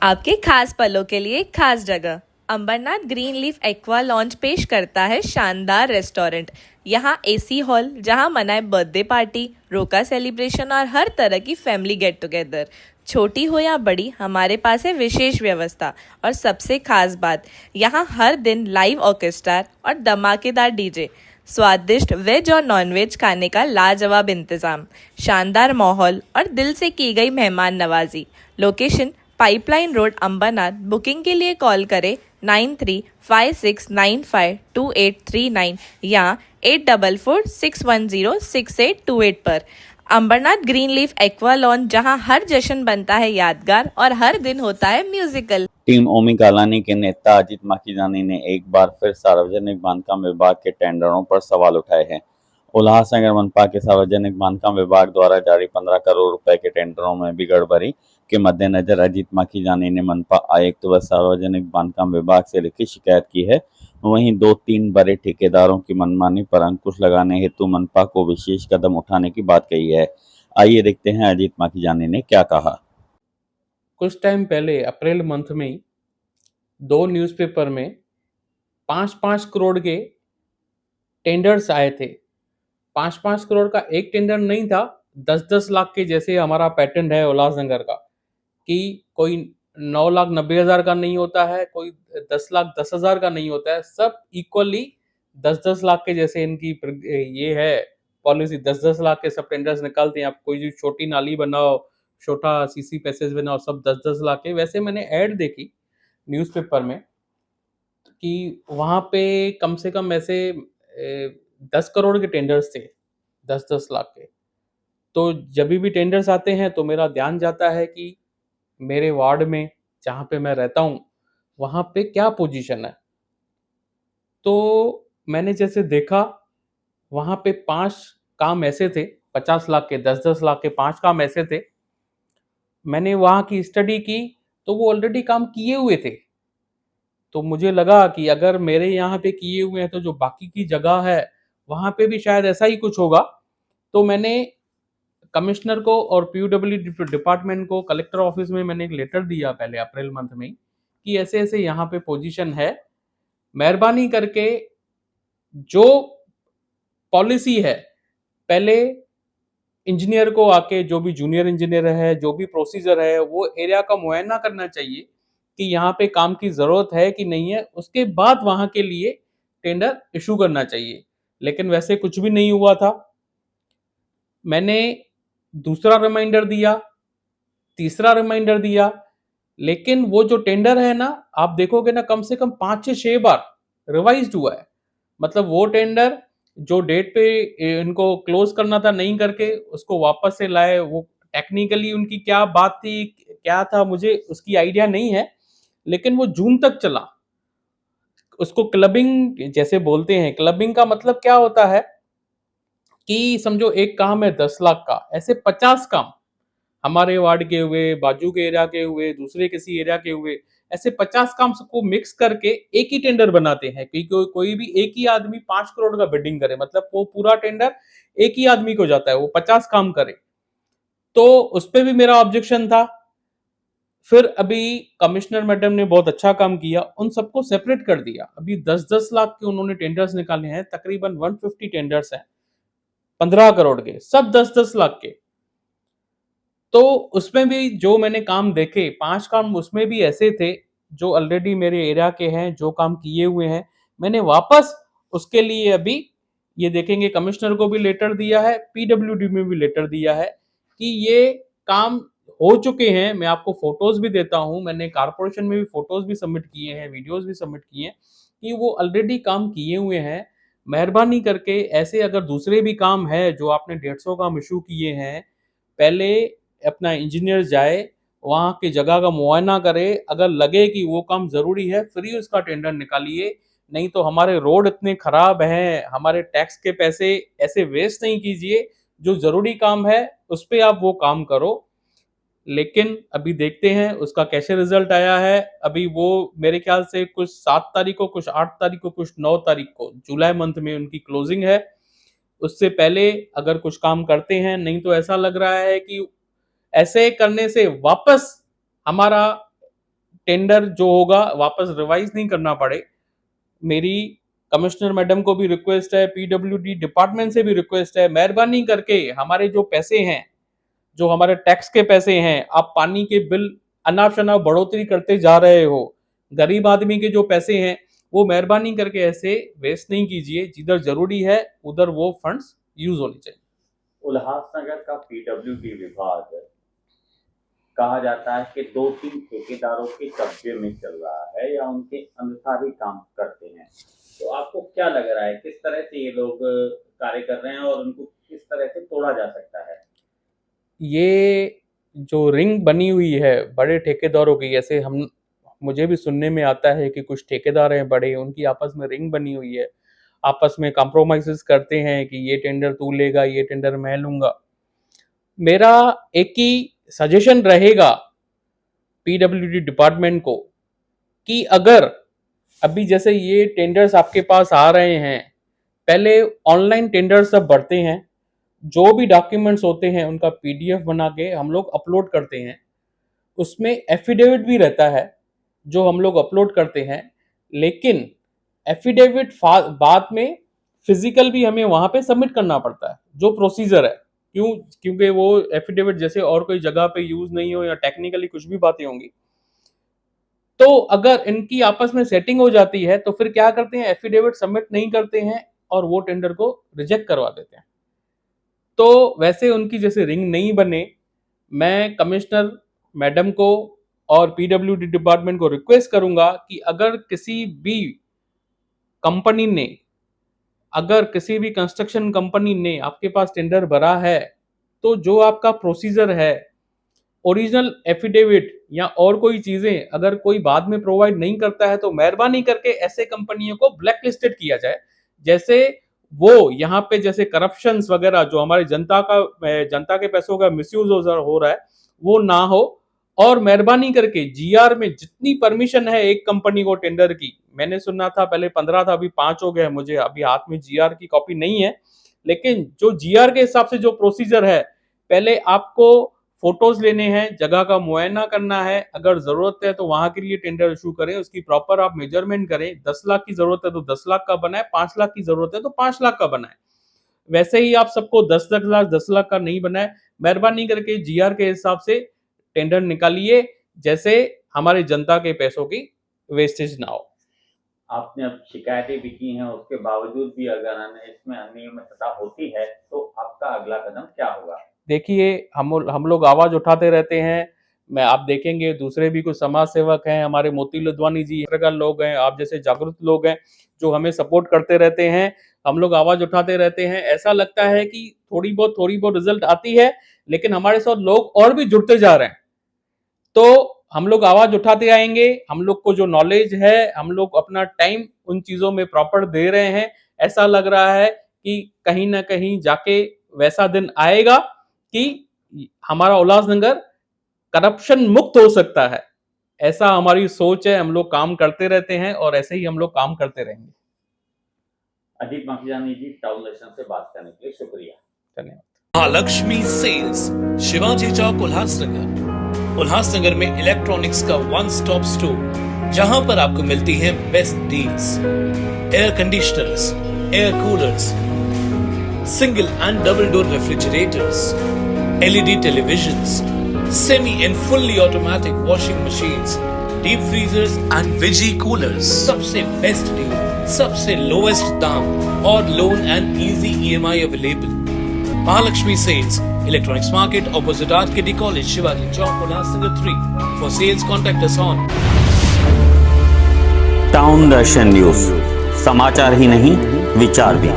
आपके खास पलों के लिए एक खास जगह Ambernath green leaf aqua launch पेश करता है शानदार रेस्टोरेंट। यहाँ एसी हॉल जहाँ मनाए बर्थडे पार्टी, रोका सेलिब्रेशन और हर तरह की फैमिली गेट टुगेदर। छोटी हो या बड़ी, हमारे पास है विशेष व्यवस्था। और सबसे खास बात, यहाँ हर दिन लाइव ऑर्केस्ट्रा और धमाकेदार डीजे। स्वादिष्ट वेज और नॉन वेज खाने का लाजवाब इंतजाम, शानदार माहौल और दिल से की गई मेहमान नवाजी। Location pipeline road, Ambernath. Booking के लिए कॉल करें 9356952839 या 8446106828 पर। Ambernath green leaf Aqua Lawn, जहां हर जश्न बनता है यादगार और हर दिन होता है म्यूजिकल। टीम ओमी कालानी के नेता अजीत माखीजानी ने एक बार फिर सार्वजनिक बांधकाम विभाग के टेंडरों पर सवाल उठाए हैं। उल्लासनगर मनपा के सार्वजनिक बांधकाम विभाग द्वारा जारी 15 करोड़ रुपए के टेंडरों में भी गड़बड़ी के मद्देनजर अजीत माखीजानी ने मनपा आयुक्त व सार्वजनिक बांधकाम विभाग से लिखित शिकायत की है। वहीं 2-3 बड़े ठेकेदारों की मनमानी पर अंकुश लगाने हेतु मनपा को विशेष कदम उठाने की बात कही है। आइए देखते हैं अजीत माखीजानी ने क्या कहा। कुछ टाइम पहले अप्रैल मंथ में 2 न्यूज़पेपर में 5-5 करोड़ के टेंडर्स आए थे। 5-5 करोड़ का एक टेंडर नहीं था, 10-10 लाख के, जैसे हमारा पैटर्न है उल्लासनगर का, कि कोई 9,90,000 का नहीं होता है, कोई 10,10,000 का नहीं होता है, सब इक्वली 10-10 लाख के, जैसे इनकी ये है पॉलिसी। 10-10 लाख के सब टेंडर्स निकालते हैं। आप कोई जो छोटी नाली बनाओ, छोटा सीसी पैसेज बनाओ, सब 10-10 लाख के। वैसे मैंने ऐड देखी न्यूज़पेपर में कि वहाँ पे कम से कम ऐसे 10 करोड़ के टेंडर्स थे, 10-10 लाख के। तो जब भी टेंडर्स आते हैं तो मेरा ध्यान जाता है कि मेरे वार्ड में, जहाँ पे मैं रहता हूँ, वहाँ पे क्या पोजीशन है। तो मैंने जैसे देखा, वहाँ पे 5 काम ऐसे थे, 50 लाख के, 10-10 लाख के 5 काम ऐसे थे। मैंने वहाँ की स्टडी की तो वो ऑलरेडी काम किए हुए थे। तो मुझे लगा कि अगर मेरे यहाँ पे किए हुए हैं तो जो बाकी की जगह है वहाँ पे भी शायद ऐसा ही कुछ होगा। तो मैंने कमिश्नर को और पीडब्ल्यूडी डिपार्टमेंट को, कलेक्टर ऑफिस में मैंने एक लेटर दिया पहले अप्रैल मंथ में कि ऐसे ऐसे यहाँ पे पोजीशन है, मेहरबानी करके जो पॉलिसी है, पहले इंजीनियर को आके, जो भी जूनियर इंजीनियर है, जो भी प्रोसीजर है, वो एरिया का मुआयना करना चाहिए कि यहाँ पे काम की जरूरत है कि नहीं है। उसके बाद वहां के लिए टेंडर इशू करना चाहिए। लेकिन वैसे कुछ भी नहीं हुआ था। मैंने दूसरा रिमाइंडर दिया, तीसरा रिमाइंडर दिया, लेकिन वो जो टेंडर है ना, आप देखोगे ना, कम से कम 5 से 6 बार रिवाइज्ड हुआ है। मतलब वो टेंडर जो डेट पे इनको क्लोज करना था, नहीं करके उसको वापस से लाए। वो टेक्निकली उनकी क्या बात थी, क्या था, मुझे उसकी आइडिया नहीं है, लेकिन वो जून तक चला। उसको क्लबिंग जैसे बोलते हैं। क्लबिंग का मतलब क्या होता है कि समझो एक काम है 10 लाख का, ऐसे 50 काम हमारे वार्ड के हुए, बाजू के एरिया के हुए, दूसरे किसी एरिया के हुए, ऐसे 50 काम सबको मिक्स करके एक ही टेंडर बनाते हैं कि कोई भी एक ही आदमी 5 करोड़ का बिडिंग करे, मतलब वो पूरा टेंडर एक ही आदमी को जाता है, वो 50 काम करे। तो उस पर भी मेरा ऑब्जेक्शन था। फिर अभी कमिश्नर मैडम ने बहुत अच्छा काम किया, उन सबको सेपरेट कर दिया। अभी 10-10 लाख के उन्होंने टेंडर्स निकाले हैं, तकरीबन 150 टेंडर्स हैं 15 करोड़ के, सब 10-10 लाख के। तो उसमें भी जो मैंने काम देखे, 5 काम उसमें भी ऐसे थे जो ऑलरेडी मेरे एरिया के हैं, जो काम किए हुए हैं। मैंने वापस उसके लिए अभी ये देखेंगे, कमिश्नर को भी लेटर दिया है, पीडब्ल्यूडी में भी लेटर दिया है कि ये काम हो चुके हैं। मैं आपको फोटोज भी देता हूं, मैंने कारपोरेशन में भी फोटोज भी सबमिट किए हैं, वीडियोज भी सबमिट किए हैं कि वो ऑलरेडी काम किए हुए हैं। मेहरबानी करके ऐसे अगर दूसरे भी काम है जो आपने 150 काम इशू किए हैं, पहले अपना इंजीनियर जाए, वहां की जगह का मुआयना करे, अगर लगे कि वो काम जरूरी है, फ्री उसका टेंडर निकालिए। नहीं तो हमारे रोड इतने खराब हैं, हमारे टैक्स के पैसे ऐसे वेस्ट नहीं कीजिए। जो जरूरी काम है उस पे आप वो काम करो। लेकिन अभी देखते हैं उसका कैसे रिजल्ट आया है। अभी वो मेरे ख्याल से कुछ 7 तारीख को, कुछ 8 तारीख को, कुछ 9 तारीख को, जुलाई मंथ में उनकी क्लोजिंग है। उससे पहले अगर कुछ काम करते हैं, नहीं तो ऐसा लग रहा है कि ऐसे करने से वापस हमारा टेंडर जो होगा वापस रिवाइज नहीं करना पड़े। मेरी कमिश्नर मैडम को भी रिक्वेस्ट है, पीडब्ल्यूडी डिपार्टमेंट से भी रिक्वेस्ट है, मेहरबानी करके हमारे जो पैसे हैं, जो हमारे टैक्स के पैसे हैं, आप पानी के बिल अनाप शनाप बढ़ोतरी करते जा रहे हो। गरीब आदमी के जो पैसे हैं वो मेहरबानी करके ऐसे वेस्ट नहीं कीजिए, जिधर जरूरी है उधर वो फंड्स यूज होने चाहिए। उल्लासनगर का पीडब्ल्यूडी विभाग कहा जाता है कि 2-3 ठेकेदारों के कब्जे में चल रहा है या उनके अनुसार ही काम करते हैं, तो आपको क्या लग रहा है किस तरह से ये लोग कार्य कर रहे हैं और उनको किस तरह से तोड़ा जा सकता है? ये जो रिंग बनी हुई है बड़े ठेकेदारों की, ऐसे मुझे भी सुनने में आता है कि कुछ ठेकेदार हैं बड़े, उनकी आपस में रिंग बनी हुई है, आपस में कॉम्प्रोमाइजेस करते हैं कि ये टेंडर तू लेगा, ये टेंडर मैं लूंगा। मेरा एक ही सजेशन रहेगा पीडब्ल्यूडी डिपार्टमेंट को कि अगर अभी जैसे ये टेंडर्स आपके पास आ रहे हैं, पहले ऑनलाइन टेंडर सब बढ़ते हैं, जो भी डॉक्यूमेंट्स होते हैं उनका पीडीएफ बना के हम लोग अपलोड करते हैं, उसमें एफिडेविट भी रहता है जो हम लोग अपलोड करते हैं, लेकिन एफिडेविट बाद में फिजिकल भी हमें वहां पे सबमिट करना पड़ता है, जो प्रोसीजर है। क्योंकि वो एफिडेविट जैसे और कोई जगह पे यूज नहीं हो या टेक्निकली कुछ भी बातें होंगी, तो अगर इनकी आपस में सेटिंग हो जाती है तो फिर क्या करते हैं, एफिडेविट सबमिट नहीं करते हैं और वो टेंडर को रिजेक्ट करवा देते हैं। तो वैसे उनकी जैसे रिंग नहीं बने, मैं कमिश्नर मैडम को और पीडब्ल्यूडी डिपार्टमेंट को रिक्वेस्ट करूंगा कि अगर किसी भी कंस्ट्रक्शन कंपनी ने आपके पास टेंडर भरा है, तो जो आपका प्रोसीजर है, ओरिजिनल एफिडेविट या और कोई चीजें अगर कोई बाद में प्रोवाइड नहीं करता है तो मेहरबानी करके ऐसे कंपनियों को ब्लैक लिस्टेड किया जाए। जैसे वो यहाँ पे जैसे करप्शंस वगैरह जो हमारे जनता के पैसों का मिसयूज हो रहा है वो ना हो, और मेहरबानी करके जीआर में जितनी परमिशन है एक कंपनी को टेंडर की, मैंने सुना था पहले 15 था, अभी 5 हो गए, मुझे अभी हाथ में जीआर की कॉपी नहीं है, लेकिन जो जीआर के हिसाब से जो प्रोसीजर है, पहले आपको फोटोज लेने हैं, जगह का मुआयना करना है, अगर जरूरत है तो वहां के लिए टेंडर इशू करें, उसकी प्रॉपर आप मेजरमेंट करें, 10 लाख की जरूरत है तो 10 लाख का बनाए, 5 लाख की जरूरत है तो 5 लाख का बनाए। वैसे ही आप सबको 10 लाख का नहीं बनाए, मेहरबानी करके जीआर के हिसाब से टेंडर निकालिए, जैसे हमारे जनता के पैसों की वेस्टेज ना हो। आपने अब शिकायतें भी की हैं, उसके बावजूद भी अगर इसमें अनियमितता होती है तो आपका अगला कदम क्या होगा? देखिए, हम लोग आवाज उठाते रहते हैं। आप देखेंगे दूसरे भी कुछ समाज सेवक हैं, हमारे मोती लुधवानी जी प्रकार लोग हैं, आप जैसे जागरूक लोग हैं जो हमें सपोर्ट करते रहते हैं, हम लोग आवाज उठाते रहते हैं। ऐसा लगता है कि थोड़ी बहुत रिजल्ट आती है, लेकिन हमारे साथ लोग और भी जुड़ते जा रहे हैं। तो हम लोग आवाज उठाते आएंगे, हम लोग को जो नॉलेज है, हम लोग अपना टाइम उन चीजों में प्रॉपर दे रहे हैं। ऐसा लग रहा है कि कहीं ना कहीं जाके वैसा दिन आएगा कि हमारा उल्लासनगर करप्शन मुक्त हो सकता है। ऐसा हमारी सोच है, हम लोग काम करते रहते हैं और ऐसे ही हम लोग काम करते रहेंगे। अजीत माखीजानी जी, टाउन नेशन से बात करने के लिए शुक्रिया। धन्यवाद। महालक्ष्मी सेल्स, शिवाजी चौक, उल्लासनगर। उल्लासनगर में इलेक्ट्रॉनिक्स का वन स्टॉप स्टोर, जहां पर आपको मिलती है best deals, air conditioners, air coolers, single and double door refrigerators, LED televisions, semi and fully automatic washing machines, deep freezers and veggie coolers. सबसे बेस्ट डील, सबसे lowest दाम और loan and easy EMI available. Mahalakshmi sales, electronics market, opposite RKD college, Shivaji Chowk, Ulhasnagar 3। For sales contact us on. Town Darshan news, समाचार ही नहीं, विचार भी।